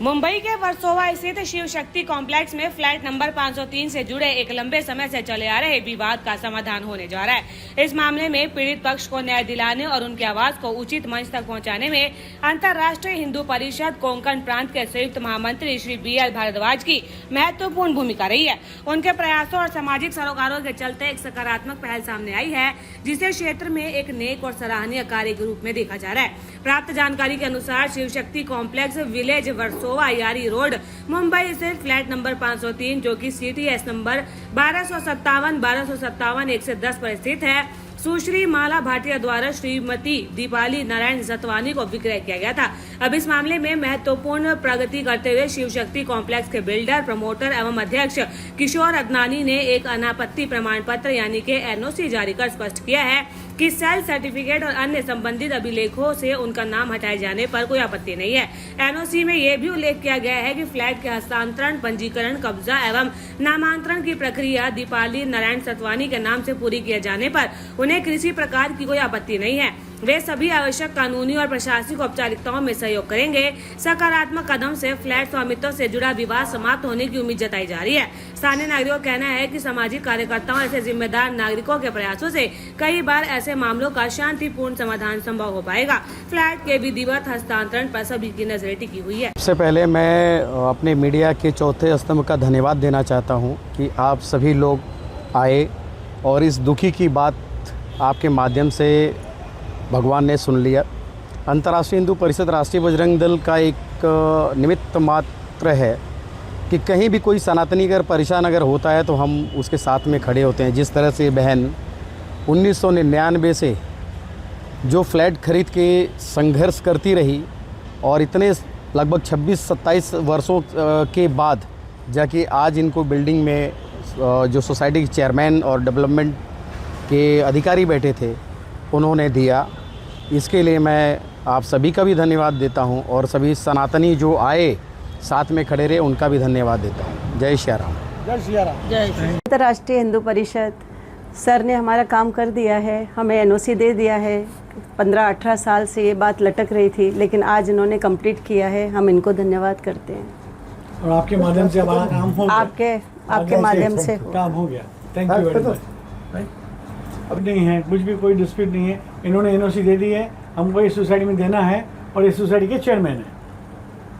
मुंबई के वर्सोवा स्थित शिव शक्ति कॉम्प्लेक्स में फ्लैट नंबर 503 से जुड़े एक लंबे समय से चले आ रहे विवाद का समाधान होने जा रहा है। इस मामले में पीड़ित पक्ष को न्याय दिलाने और उनकी आवाज को उचित मंच तक पहुंचाने में अंतर्राष्ट्रीय हिंदू परिषद कोंकण प्रांत के संयुक्त महामंत्री श्री BL भारद्वाज की महत्वपूर्ण भूमिका रही है। उनके प्रयासों और सामाजिक सरोकारों के चलते एक सकारात्मक पहल सामने आई है, जिसे क्षेत्र में एक नेक और सराहनीय कार्य के रूप में देखा जा रहा है। प्राप्त जानकारी के अनुसार शिव शक्ति कॉम्प्लेक्स विलेज वर्सोवा यारी रोड मुंबई स्थित फ्लैट नंबर 503 जो कि CTS नंबर 1257 पर स्थित है, सुश्री माला भाटिया द्वारा श्रीमती दीपाली नारायण जतवानी को विक्रय किया गया था। अब इस मामले में महत्वपूर्ण प्रगति करते हुए शिव शक्ति कॉम्प्लेक्स के बिल्डर, प्रमोटर एवं अध्यक्ष किशोर अदनानी ने एक अनापत्ति प्रमाण पत्र यानी कि NOC जारी कर स्पष्ट किया है कि सेल सर्टिफिकेट और अन्य संबंधित अभिलेखों से उनका नाम हटाए जाने पर कोई आपत्ति नहीं है। NOC में यह भी उल्लेख किया गया है कि फ्लैट के हस्तांतरण, पंजीकरण, कब्जा एवं नामांतरण की प्रक्रिया दीपाली नारायण सतवानी के नाम से पूरी किए जाने पर उन्हें किसी प्रकार की कोई आपत्ति नहीं है। वे सभी आवश्यक कानूनी और प्रशासनिक औपचारिकताओं में सहयोग करेंगे। सकारात्मक कदम से फ्लैट स्वामित्व से जुड़ा विवाद समाप्त होने की उम्मीद जताई जा रही है। स्थानीय नागरिकों का कहना है कि सामाजिक कार्यकर्ताओं ऐसे जिम्मेदार नागरिकों के प्रयासों से कई बार ऐसे मामलों का शांतिपूर्ण समाधान संभव हो पाएगा। फ्लैट के विधिवत हस्तांतरण पर सभी की नजरें टिकी हुई है। सबसे पहले मैं अपने मीडिया के चौथे स्तंभ का धन्यवाद देना चाहता हूं कि आप सभी लोग आए और इस दुखी की बात आपके माध्यम से भगवान ने सुन लिया। अंतर्राष्ट्रीय हिंदू परिषद राष्ट्रीय बजरंग दल का एक निमित्त मात्र है कि कहीं भी कोई सनातनी अगर परेशान अगर होता है तो हम उसके साथ में खड़े होते हैं। जिस तरह से बहन 1999 से जो फ्लैट खरीद के संघर्ष करती रही और इतने लगभग 26-27 वर्षों के बाद जाके आज इनको बिल्डिंग में जो सोसाइटी के चेयरमैन और डेवलपमेंट के अधिकारी बैठे थे उन्होंने दिया। इसके लिए मैं आप सभी का भी धन्यवाद देता हूं और सभी सनातनी जो आए साथ में खड़े रहे उनका भी धन्यवाद देता हूं। जय श्री राम। जय श्री राम। जय श्री। अंतर्राष्ट्रीय हिंदू परिषद सर ने हमारा काम कर दिया है, हमें NOC दे दिया है। 15-18 साल से ये बात लटक रही थी, लेकिन आज इन्होंने कंप्लीट किया है। हम इनको धन्यवाद करते हैं और आपके माध्यम से हमारा काम हो गया। आपके माध्यम से काम हो गया। Thank you very much. अब नहीं है कुछ भी, कोई डिस्प्यूट नहीं है। इन्होंने NOC दे दी है, हमको इस सोसाइटी में देना है और इस सोसाइटी के चेयरमैन है,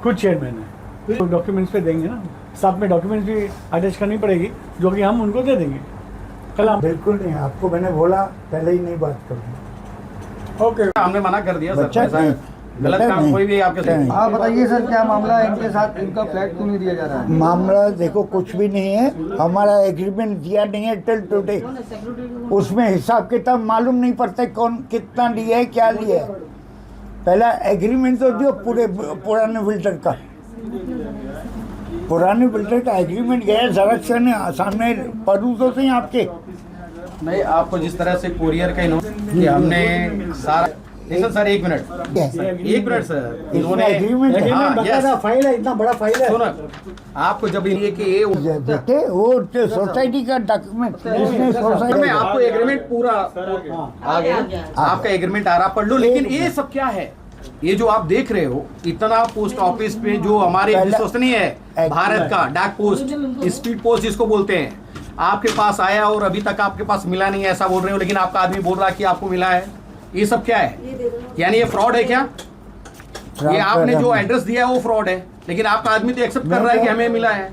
खुद चेयरमैन है। तो डॉक्यूमेंट्स पे देंगे ना, साथ में डॉक्यूमेंट्स भी अटैच करनी पड़ेगी जो कि हम उनको दे देंगे कल। हम बिल्कुल नहीं, आपको मैंने बोला पहले ही नहीं बात करूँगा। ओके, हमने मना कर दिया सर। गलत काम कोई भी आपके साथ। आप बताइए सर, क्या मामला है इनके साथ? इनका फ्लैट क्यों नहीं दिया जा रहा है? मामला देखो कुछ भी नहीं है, हमारा एग्रीमेंट दिया नहीं है टिल टुडे। उसमें हिसाब किताब मालूम नहीं पड़ता कौन कितना लिया है, क्या लिया है। पहला एग्रीमेंट तो दियो पुराने बिल्डर का। पुराने बिल्डर का एग्रीमेंट गया जरक्शन सामने पढ़ू तो सही आपके। नहीं, आपको जिस तरह से कोरियर का कि हमने सारा सर एक मिनट सर, इन्होंने एग्रीमेंट फाइल है, इतना बड़ा फाइल है। सुनो, आपको जब ये कि बेटे वो सोसाइटी का डॉक्यूमेंट, इसने सोसाइटी में आपको एग्रीमेंट पूरा आ गया, आपका एग्रीमेंट आ रहा, पढ़ लो। लेकिन ये सब क्या है? ये जो आप देख रहे हो इतना पोस्ट ऑफिस पे जो हमारे विश्वसनीय है भारत का डाक पोस्ट, स्पीड पोस्ट जिसको बोलते हैं, आपके पास आया और अभी तक आपके पास मिला नहीं है ऐसा बोल रहे हो, लेकिन आपका आदमी बोल रहा है कि आपको मिला है। ये सब क्या है? यानी ये फ्रॉड है क्या? ये आपने जो एड्रेस दिया है वो फ्रॉड है, लेकिन आपका आदमी तो एक्सेप्ट कर रहा है कि हमें मिला है।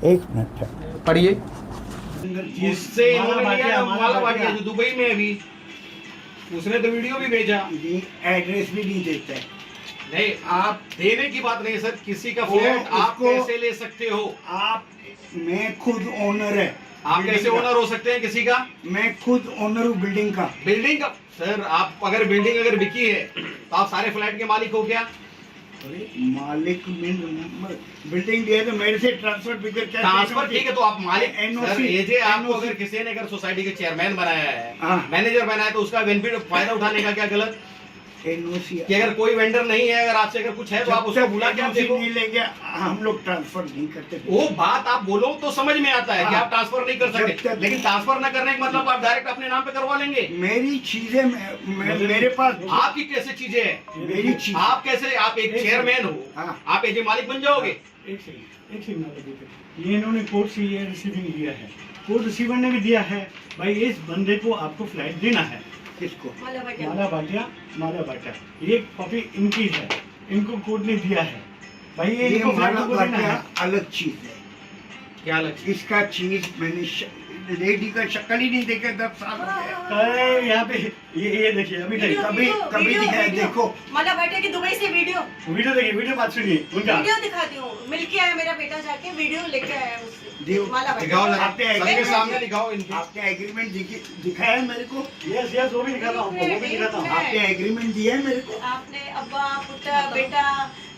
एक मिनट पढ़िए। जिससे इन्होंने लिया माला भाटिया जो दुबई में अभी, उसने तो वीडियो भी भेजा। एड्रेस भी नहीं देता है। नहीं, आप देने की बात नहीं सर, किसी का फ्लैट आप कैसे ले सकते हो? आप, मैं खुद ओनर है। आप कैसे ओनर हो सकते हैं किसी का? मैं खुद ओनर हूँ बिल्डिंग का। बिल्डिंग का सर, आप अगर बिल्डिंग अगर बिकी है तो आप सारे फ्लैट के मालिक हो क्या? मालिक बिल्डिंग दिया तो मेरे से ट्रांसफर ट्रांसफर ठीक है, तो आप मालिक सर, ये जे आपको अगर किसी ने अगर सोसाइटी के चेयरमैन बनाया है, मैनेजर बनाया, तो उसका बेनिफिट फायदा उठाने का क्या गलत? एनओसी कि अगर कोई वेंडर नहीं है, अगर आपसे अगर कुछ है तो आप उसको बुला के आप देखो। नहीं लेंगे हम लोग ट्रांसफर नहीं करते। वो बात आप बोलो तो समझ में आता है कि हाँ। आप ट्रांसफर नहीं कर जब सकते, तक- लेकिन ट्रांसफर न करने का मतलब आप डायरेक्ट अपने नाम पे करवा लेंगे। मेरी चीजें मेरे पास आपकी कैसे चीजें हैं? मेरी चीज आप कैसे, आप एक चेयरमैन हो, हाँ। आप एजे मालिक बन जाओगे? एक सेकंड, ये इन्होंने कोर्ट से ये रिसीविंग लिया है, कोर्ट रिसीवर ने भी दिया है भाई इस बंदे को आपको फ्लैट देना है। किसको? माला भाटिया, ये कॉपी इनकी है, इनको कोर्ट ने दिया है भाई, ये ये इनको फ्लैट माला को देना है। भाटिया अलग चीज है। क्या लग इसका चीज मैंने लेडी का शक्ल ही नहीं देखा 10 साल हो गए। अरे यहाँ पे ये देखिए अभी कभी दिखाया देखो। माला भाटिया की दुबई से वीडियो देखिए, वीडियो बात सुनिए उनका। वीडियो दिखाती हूँ, मिलके आया मेरा बेटा, जाके वीडियो लेके आया उससे। दियो। माला दिखाओ भाटिया ना, आपने सबके सामने दिखाओ इनके। आपने एग्रीमेंट दिखाया है मेरे को? यस वो भी दिखाता हूँ, वो भी दिखाता हूँ। आपने एग्रीमेंट दिया है मेरे को? आपने अब्बा पुत्र बेटा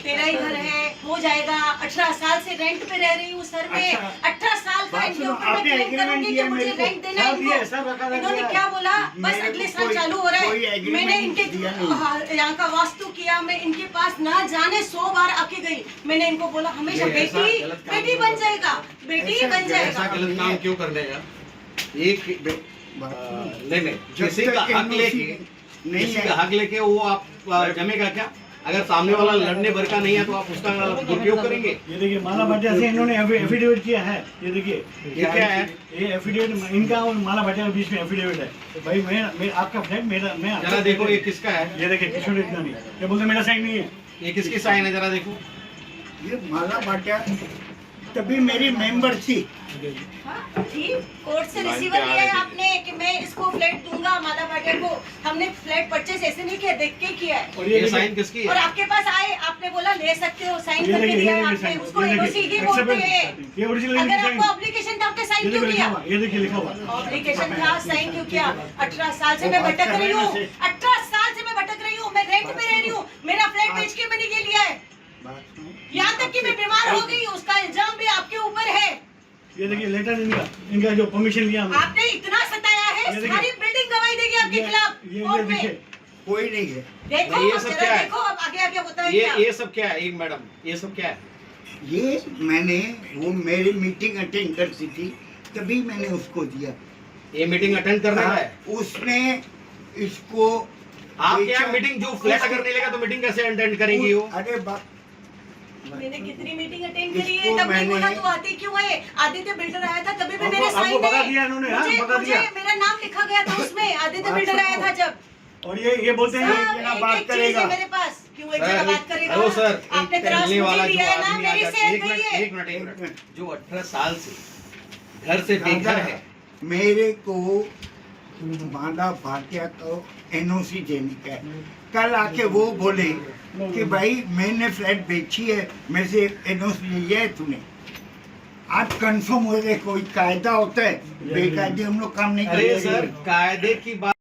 तेरा ही घर है, हो जाएगा। 18 साल से रेंट पे रह रही हूँ सर में, अच्छा। 18 साल का बात इनके सुनो, ऊपर मैं आपने क्लेम agreement करूंगी कि दिया मुझे मेरे को। रेंट देना है सब दिया, इनको। सब रखा इन्होंने दिया। क्या बोला, बस मेरे अगले को साल कोई- चालू हो रहा कोई है। agreement मैंने इनके दिया नहीं। हाँ, यहाँ का वास्तु किया, मैं इनके पास ना जाने 100 बार आके गई। मैंने इनको बोला हमेशा ये ऐसा बेटी गलत काम बेटी क्यों बन करते जाएगा, बेटी ऐसा बन ऐसा जाएगा। गलत काम क्यों करने का? एक नहीं, जब किसी का तक हक NOC लेके, नहीं किसी है। का हक लेके वो आप जमेगा क्या? अगर सामने वाला लड़ने भर का नहीं है तो आप उसका दुरुपयोग करेंगे। ये देखिए माला भाटिया से इन्होंने एफिडेविट किया है, ये देखिए ये क्या है? ये एफिडेविट इनका और माला भाटिया के बीच में एफिडेविट है भाई, मैं आपका फ्लैट मेरा, मैं आपका जरा देखो ये किसका है, ये देखिए किशोर इतना नहीं, ये बोलते मेरा साइन नहीं है। ये किसकी साइन है, जरा देखो। ये माला भाटिया तभी मेरी मेंबर थी। हाँ, ठीक। कोर्ट से रिसीवर लिया है आपने कि मैं इसको फ्लैट दूंगा माला भाटिया को। हमने फ्लैट परचेस ऐसे नहीं किया, देख के किया है। और ये देखिए, साइन किसकी और है? आपके पास आए, आपने बोला ले सकते हो, साइन ये करके देखिए, दिया ये है देखिए आपने, साइन, उसको ये एनओसी देखिए, ही बोलते हैं। ये ओरिजिनल अगर साइन, आपको ऑब्लिगेशन था आपने साइन ये क्यों देखिए किया? लिखा हुआ, ये देखिए लिखा हुआ। ऑब्लिगेशन था, साइन क्यों किया? 18 साल से मैं भटक रही हूँ, 18 साल से मैं भटक रही हूँ, मैं रेंट पे रह रही हूँ, मेरा फ्लैट बेच के मैंने ये लिया है। यहाँ तक कि मैं बीमार हो गई हूँ, उसका इल्जाम भी आपके ऊपर है। ये देखिए लेटर इनका जो परमिशन लिया हमने। आपने इतना सताया है, ये देखिए। सारी बिल्डिंग गवाही देगी आपके खिलाफ ये कोर्ट देखिए में। कोई नहीं है। देखो ये अब सब जरा क्या है? देखो अब आगे आगे होता है क्या। ये सब क्या है? एक मैडम, ये सब क्या है? ये मैंने वो मेरी मीटिंग अटेंड करती थी तभी मैंने उसको दिया। ये मीटिंग अटेंड करने का है? उसने इसको आप क्या मीटिंग, जो फ्लैट अगर नहीं लेगा तो मीटिंग कैसे अटेंड करेंगी वो? अरे बाप, मैंने कितनी मीटिंग अटेंड करी है, इसको तब नहीं मैंने- बोला तो आते क्यों है? आदित्य बिल्डर आया था तभी भी आपको- मेरे आपको साइन बता है। दिया इन्होंने, हाँ, बता मुझे दिया। मेरा नाम लिखा गया था उसमें, आदित्य बिल्डर आया था जब। और ये बोलते हैं सब जना एक बात एक चीज करेगा। है मेरे पास, क्यों एक सर, जना बात करेगा? हेलो सर, आपने एक त्रास टहलने वाला मुझे जो दिया है ना, आदमी आ मेरी जाता सेहत है, गई है। एक मिनट, जो 18 साल से घर से बेघर है, मेरे को माला भाटिया को एनओसी देने का है। कल आके वो बोले कि भाई मैंने फ्लैट बेची है, मैं से एनओसी लिया है तूने। आज कंफर्म हो गए, कोई कायदा होता है, बेकायदे हम लोग काम नहीं अरे करते। सर कायदे की बात